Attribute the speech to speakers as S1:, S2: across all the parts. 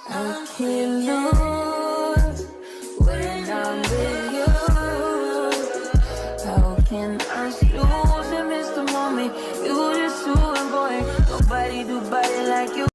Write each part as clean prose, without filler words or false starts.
S1: I can't lose when I'm with you. How can I lose and miss the moment? You just too important. Nobody do body like you.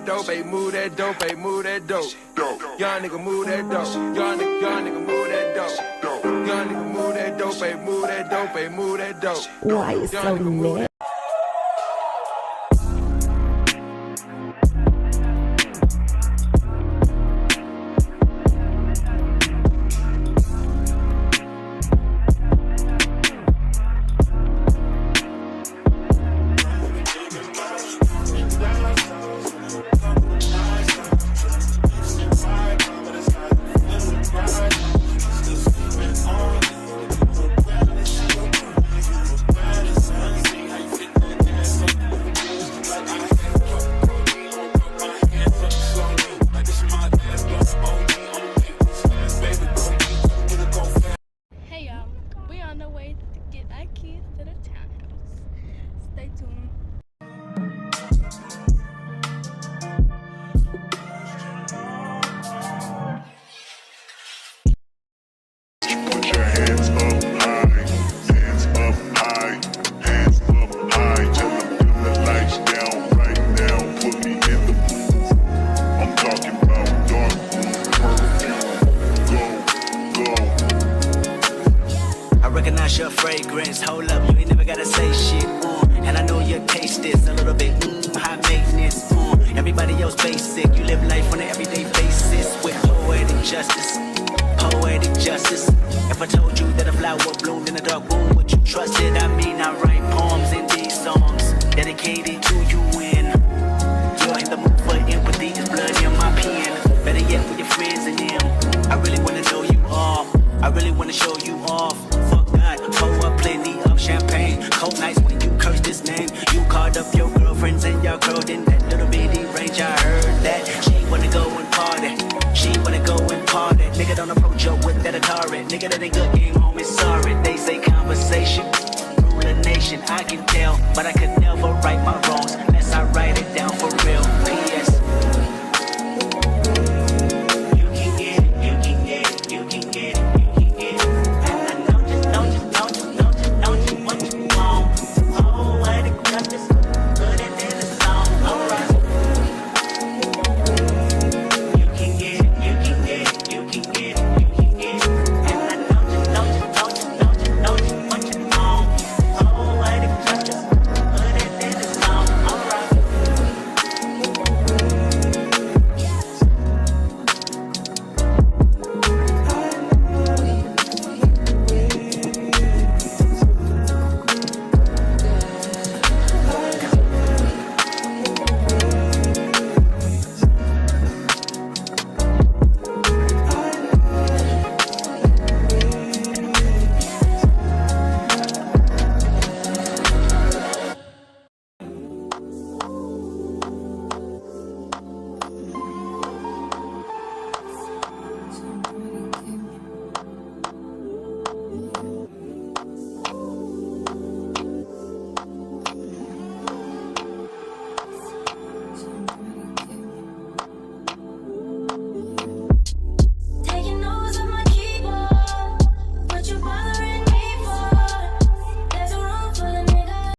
S2: dope, move that dope, move that dope. Young nigga move that dope. Young nigga move that dope. Young nigga move that dope, move that dope, move that dope.
S3: Why you so mad?
S4: those basic. You live life on an everyday basis with poetic justice. Poetic justice. If I told you that a flower bloomed in a dark room, would you trust it? I mean, I write poems in these songs dedicated to you when you're in the mood for empathy. It's blood in my pen. Better yet with your friends and them. I really wanna know you all. I really wanna show you off. Fuck God, pour up plenty of champagne. Cold nights when you curse this name. You called up your girlfriends and y'all curled in that little bitty range. I heard that she wanna go and party. She wanna go and party. Nigga don't approach her with that Atari. Nigga that ain't good game, homie, sorry. They say conversation rule a nation. I can tell, but I could